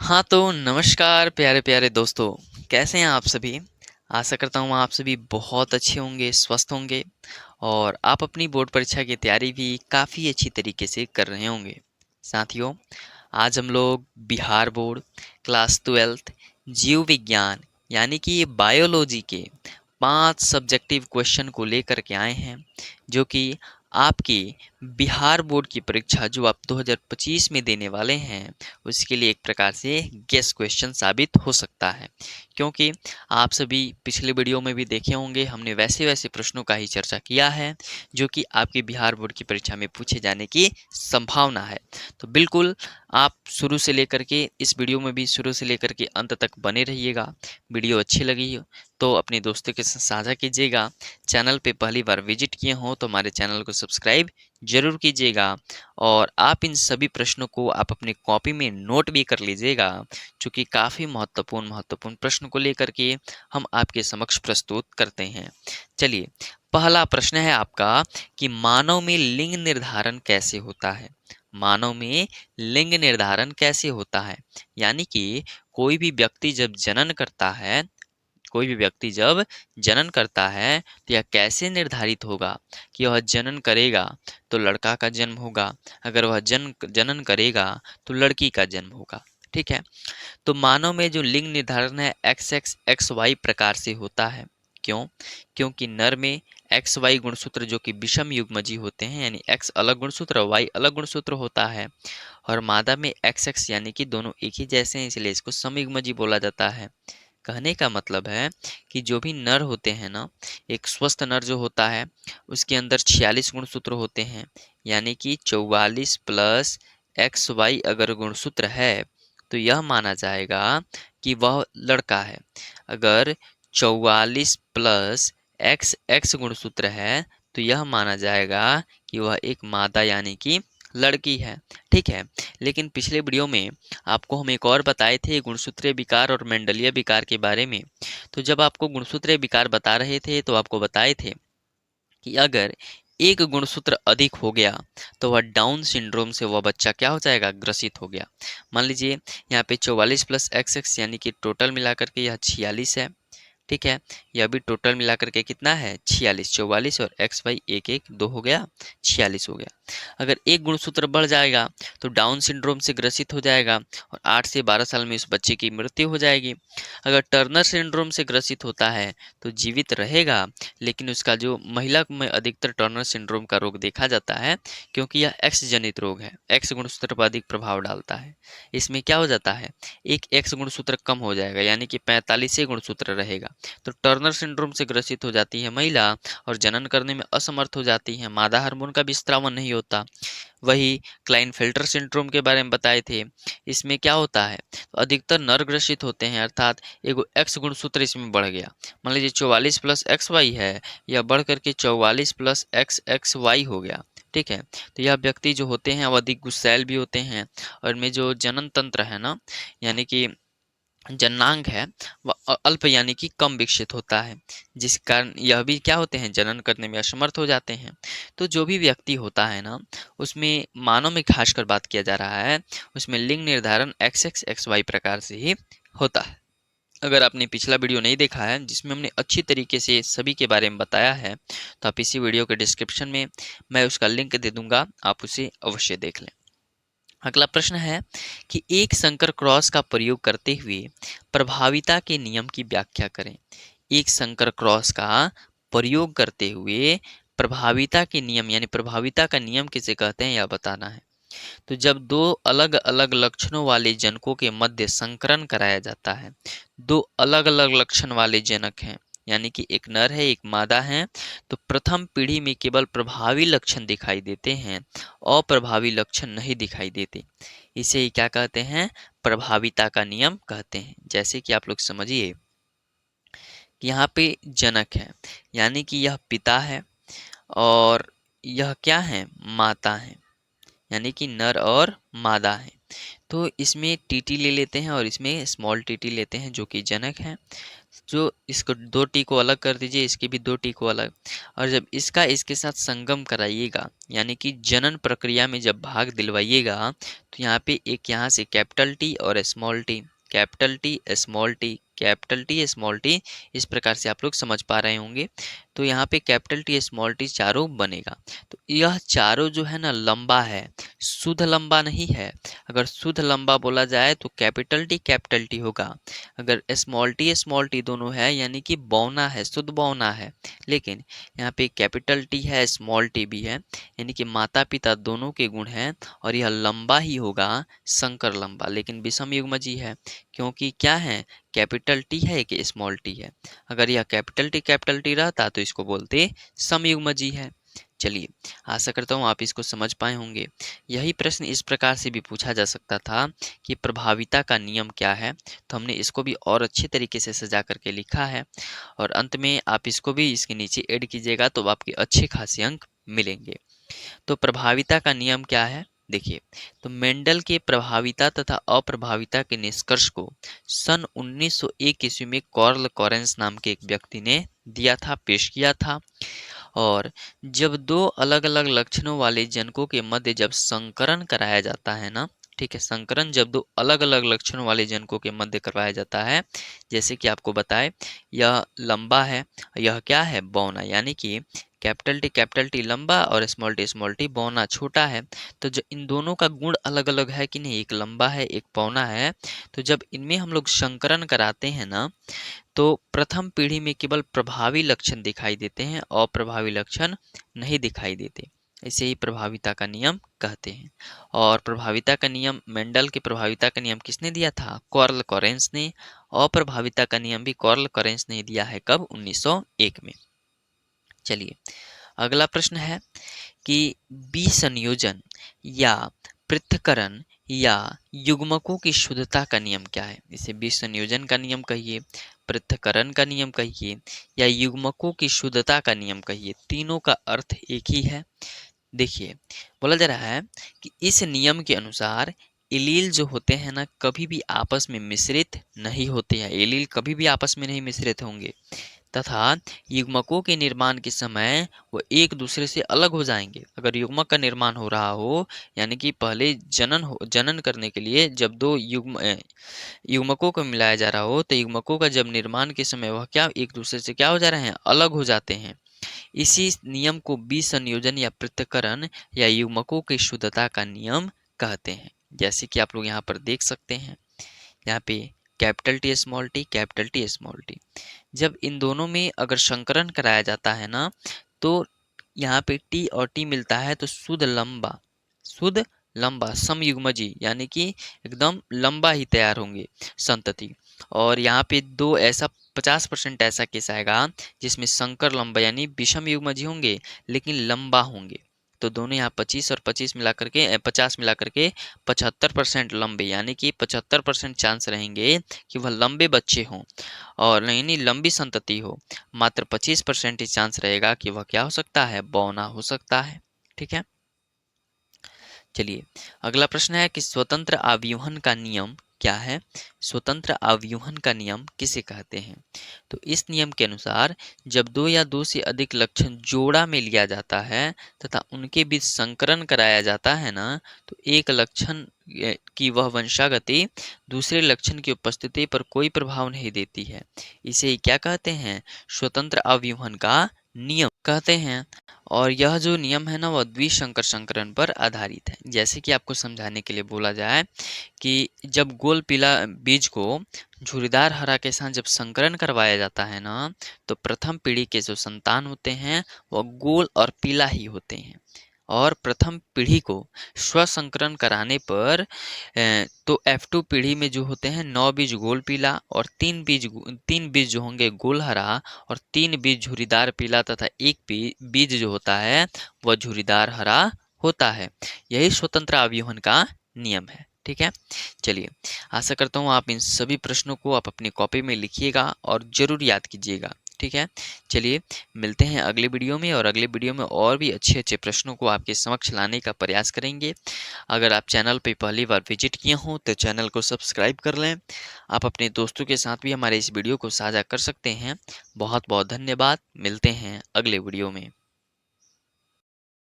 हाँ, तो नमस्कार प्यारे प्यारे दोस्तों, कैसे हैं आप सभी? आशा करता हूँ आप सभी बहुत अच्छे होंगे, स्वस्थ होंगे और आप अपनी बोर्ड परीक्षा की तैयारी भी काफ़ी अच्छी तरीके से कर रहे होंगे। साथियों, आज हम लोग बिहार बोर्ड क्लास 12th जीव विज्ञान यानी कि बायोलॉजी के 5 सब्जेक्टिव क्वेश्चन को लेकर के आए हैं, जो कि आपकी बिहार बोर्ड की परीक्षा जो आप 2025 में देने वाले हैं, उसके लिए एक प्रकार से गेस क्वेश्चन साबित हो सकता है। क्योंकि आप सभी पिछले वीडियो में भी देखे होंगे, हमने वैसे वैसे प्रश्नों का ही चर्चा किया है जो कि आपके बिहार बोर्ड की परीक्षा में पूछे जाने की संभावना है। तो बिल्कुल आप शुरू से लेकर के इस वीडियो में भी शुरू से लेकर के अंत तक बने रहिएगा। वीडियो अच्छी लगी हो तो अपने दोस्तों के साथ साझा कीजिएगा। चैनल पे पहली बार विजिट किए हों तो हमारे चैनल को सब्सक्राइब जरूर कीजिएगा और आप इन सभी प्रश्नों को आप अपनी कॉपी में नोट भी कर लीजिएगा, चूँकि काफ़ी महत्वपूर्ण महत्वपूर्ण प्रश्न को लेकर के हम आपके समक्ष प्रस्तुत करते हैं। चलिए, पहला प्रश्न है आपका कि मानव में लिंग निर्धारण कैसे होता है? मानव में लिंग निर्धारण कैसे होता है? यानी कि कोई भी व्यक्ति जब जनन करता है कोई भी व्यक्ति जब जनन करता है तो यह कैसे निर्धारित होगा कि वह जनन करेगा तो लड़का का जन्म होगा, अगर वह जनन करेगा तो लड़की का जन्म होगा। ठीक है, तो मानव में जो लिंग निर्धारण है एक्स एक्स एक्स वाई प्रकार से होता है। क्यों? क्योंकि नर में एक्स वाई गुणसूत्र जो कि विषम युग्मजी होते हैं, यानी एक्स अलग गुणसूत्र और वाई अलग गुणसूत्र होता है, और मादा में एक्स एक्स यानी कि दोनों एक ही जैसे हैं, इसलिए इसको समयुग्मजी बोला जाता है। कहने का मतलब है कि जो भी नर होते हैं ना, एक स्वस्थ नर जो होता है उसके अंदर 46 गुणसूत्र होते हैं, यानी कि 44 प्लस एक्स वाई अगर गुणसूत्र है तो यह माना जाएगा कि वह लड़का है। अगर 44 प्लस एक्स एक्स गुणसूत्र है तो यह माना जाएगा कि वह एक मादा यानी कि लड़की है। ठीक है, लेकिन पिछले वीडियो में आपको हम एक और बताए थे गुणसूत्रीय विकार और मेंडलीय विकार के बारे में। तो जब आपको गुणसूत्रीय विकार बता रहे थे तो आपको बताए थे कि अगर एक गुणसूत्र अधिक हो गया तो वह डाउन सिंड्रोम से वह बच्चा क्या हो जाएगा, ग्रसित हो गया। मान लीजिए यहाँ पे 44 प्लस एक्स एक्स यानी कि टोटल मिलाकर के यह 46 है। ठीक है, यह भी टोटल मिलाकर के कितना है, 46। 44 और एक्स वाई एक एक दो हो गया, 46 हो गया। अगर एक गुणसूत्र बढ़ जाएगा तो डाउन सिंड्रोम से ग्रसित हो जाएगा और 8 से 12 साल में उस बच्चे की मृत्यु हो जाएगी। अगर टर्नर सिंड्रोम से ग्रसित होता है तो जीवित रहेगा, लेकिन उसका जो महिला में अधिकतर टर्नर सिंड्रोम का रोग देखा जाता है, क्योंकि यह एक्स जनित रोग है, एक्स गुणसूत्र पर अधिक प्रभाव डालता है। इसमें क्या हो जाता है, एक एक्स गुणसूत्र कम हो जाएगा, यानी कि 45 गुणसूत्र रहेगा, तो टर्नर सिंड्रोम से ग्रसित हो जाती है महिला और जनन करने में असमर्थ हो जाती है, मादा हार्मोन का भी स्त्रावन नहीं होता। वही क्लाइनफेल्टर सिंड्रोम के बारे में बताए थे। इसमें क्या होता है, तो अधिकतर नर ग्रसित होते हैं, अर्थात एगो एक्स गुणसूत्र इसमें बढ़ गया। मान लीजिए 44 प्लस एक्स वाई है, यह बढ़ करके 44 प्लस एक्स एक्स वाई हो गया। ठीक है, तो यह व्यक्ति जो होते हैं वो अधिक गुस्सैल भी होते हैं, और में जो जनन तंत्र है ना, यानी कि जननांग है, वह अल्प यानी कि कम विकसित होता है, जिस कारण यह भी क्या होते हैं, जनन करने में असमर्थ हो जाते हैं। तो जो भी व्यक्ति होता है ना, उसमें मानव में खासकर बात किया जा रहा है, उसमें लिंग निर्धारण एक्स एक्स एक्स वाई प्रकार से ही होता है। अगर आपने पिछला वीडियो नहीं देखा है जिसमें हमने अच्छी तरीके से सभी के बारे में बताया है, तो आप इसी वीडियो के डिस्क्रिप्शन में मैं उसका लिंक दे दूंगा, आप उसे अवश्य देख लें। अगला प्रश्न है कि एक संकर क्रॉस का प्रयोग करते हुए प्रभाविता के नियम की व्याख्या करें। एक संकर क्रॉस का प्रयोग करते हुए प्रभाविता के नियम, यानी प्रभाविता का नियम किसे कहते हैं, यह बताना है। तो जब दो अलग अलग लक्षणों वाले जनकों के मध्य संकरण कराया जाता है, दो अलग अलग लक्षण वाले जनक हैं, यानी कि एक नर है एक मादा है, तो प्रथम पीढ़ी में केवल प्रभावी लक्षण दिखाई देते हैं, अप्रभावी लक्षण नहीं दिखाई देते। इसे ही क्या कहते हैं, प्रभाविता का नियम कहते हैं। जैसे कि आप लोग समझिए कि यहाँ पे जनक है, यानी कि यह पिता है, और यह क्या है, माता है, यानी कि नर और मादा है। तो इसमें टीटी ले लेते हैं और इसमें स्मॉल टीटी लेते हैं जो कि जनक है। जो इसको 2 टी को अलग कर दीजिए, इसकी भी 2 टी को अलग। और जब इसका इसके साथ संगम कराइएगा, यानी कि जनन प्रक्रिया में जब भाग दिलवाइएगा, तो यहाँ पे एक यहाँ से कैपिटल टी और small T, capital T small T, capital T small T, इस प्रकार से आप लोग समझ पा रहे होंगे। तो यहाँ पे कैपिटल टी स्मॉल टी चारों बनेगा। तो यह चारों जो है ना लंबा है, शुद्ध लंबा नहीं है। अगर शुद्ध लंबा बोला जाए तो कैपिटल टी होगा। अगर स्मॉल टी दोनों है यानी कि बौना है, शुद्ध बौना है। लेकिन यहाँ पे कैपिटल टी है, स्मॉल टी भी है, यानी कि माता पिता दोनों के गुण हैं और यह लंबा ही होगा, संकर लंबा। लेकिन विषम युग्मजी है, क्योंकि क्या है, कैपिटल टी है कि स्मॉल टी है। अगर यह कैपिटल टी रहता तो इसको बोलते समयुग्मजी है। चलिए, आशा करता हूँ आप इसको समझ पाए होंगे। यही प्रश्न इस प्रकार से भी पूछा जा सकता था कि प्रभाविता का नियम क्या है, तो हमने इसको भी और अच्छे तरीके से सजा करके लिखा है। और अंत में आप इसको भी इसके नीचे ऐड कीजिएगा तो आपके अच्छे खासे अंक मिलेंगे। तो प्रभाविता का नियम क्या है, देखिए। तो मेंडल के प्रभाविता तथा अप्रभाविता के निष्कर्ष को सन 1901 ईस्वी में कार्ल लॉरेंस नाम के एक व्यक्ति ने दिया था, पेश किया था। और जब 2 अलग-अलग लक्षणों वाले जनकों के मध्य जब संकरण कराया जाता है ना, ठीक है, संकरण जब 2 अलग-अलग लक्षणों वाले जनकों के मध्य करवाया जाता है, जैसे कि आपको बताए, यह लंबा है, यह क्या है, बौना, यानी कि कैपिटल टी लंबा और स्मॉल टी बौना छोटा है। तो जो इन दोनों का गुण अलग-अलग है कि नहीं, एक लंबा है, एक बौना है, तो जब इनमें हम लोग संकरण कराते हैं ना, तो प्रथम पीढ़ी में केवल प्रभावी लक्षण दिखाई देते हैं, अप्रभावी लक्षण नहीं दिखाई देते। इसे ही प्रभाविता का नियम कहते हैं। और प्रभाविता का नियम, मेंडल के प्रभाविता का नियम किसने दिया था, कार्ल लॉरेंस ने। अप्रभाविता का नियम भी कार्ल लॉरेंस ने दिया है, कब, 1901 में। चलिए, अगला प्रश्न है कि विसंयोजन या पृथक्करण या युग्मकों की शुद्धता का नियम क्या है। इसे विसंयोजन का नियम कहिए, पृथक्करण का नियम कहिए, या युग्मकों की शुद्धता का नियम कहिए, तीनों का अर्थ एक ही है। देखिए, बोला जा रहा है कि इस नियम के अनुसार एलील जो होते हैं ना, कभी भी आपस में मिश्रित नहीं होते हैं। एलील कभी भी आपस में नहीं मिश्रित होंगे, तथा युग्मकों के निर्माण के समय वो एक दूसरे से अलग हो जाएंगे। अगर युग्मक का निर्माण हो रहा हो, यानी कि पहले जनन करने के लिए जब 2 युग्मकों को मिलाया जा रहा हो, तो युग्मकों का जब निर्माण के समय वह क्या एक दूसरे से क्या हो जा रहे हैं, अलग हो जाते हैं। इसी नियम को विसंयोजन या पृथक्करण या युग्मकों की शुद्धता का नियम कहते हैं। जैसे कि आप लोग यहाँ पर देख सकते हैं, यहाँ पे कैपिटल टी स्मॉल टी, जब इन दोनों में अगर संकरण कराया जाता है ना, तो यहाँ पे टी और टी मिलता है तो शुद्ध लंबा समयुग्मजी, यानी कि एकदम लंबा ही तैयार होंगे संतति। और यहाँ पे 2 ऐसा 50% ऐसा केस आएगा जिसमें संकर लंबा यानी विषम युग्मजी होंगे लेकिन लंबा होंगे। तो दोनों यहाँ 25 और 25 मिला करके 50 मिला करके 75% लंबे, यानी कि 75% चांस रहेंगे कि वह लंबे बच्चे हों और नहीं लंबी संतति हो। मात्र 25% ही चांस रहेगा कि वह क्या हो सकता है, बौना हो सकता है। ठीक है, चलिए, अगला प्रश्न है कि स्वतंत्र आव्यूहन का नियम क्या है। स्वतंत्र आव्यूहन का नियम किसे कहते हैं। तो इस नियम के अनुसार जब 2 या 2 से अधिक लक्षण जोड़ा में लिया जाता है तथा उनके बीच संकरण कराया जाता है ना, तो एक लक्षण की वह वंशागति दूसरे लक्षण की उपस्थिति पर कोई प्रभाव नहीं देती है। इसे ही क्या कहते हैं, स्वतंत्र आव्यूहन का नियम कहते हैं। और यह जो नियम है ना, वह द्विसंकर संकरण पर आधारित है। जैसे कि आपको समझाने के लिए बोला जाए कि जब गोल पीला बीज को झुर्रीदार हरा के साथ जब संकरण करवाया जाता है ना, तो प्रथम पीढ़ी के जो संतान होते हैं वह गोल और पीला ही होते हैं। और प्रथम पीढ़ी को स्वसंकरण कराने पर तो F2 पीढ़ी में जो होते हैं 9 बीज गोल पीला और 3 बीज जो होंगे गोल हरा और 3 बीज झुर्रीदार पीला तथा एक बीज जो होता है वह झुर्रीदार हरा होता है। यही स्वतंत्र आव्यूहन का नियम है। ठीक है, चलिए, आशा करता हूँ आप इन सभी प्रश्नों को आप अपनी कॉपी में लिखिएगा और जरूर याद कीजिएगा। ठीक है? चलिए मिलते हैं अगले वीडियो में, और अगले वीडियो में और भी अच्छे-अच्छे प्रश्नों को आपके समक्ष लाने का प्रयास करेंगे। अगर आप चैनल पे पहली बार विज़िट किए हों तो चैनल को सब्सक्राइब कर लें। आप अपने दोस्तों के साथ भी हमारे इस वीडियो को साझा कर सकते हैं। बहुत-बहुत धन्यवाद। मिलते हैं अगले वीडियो में।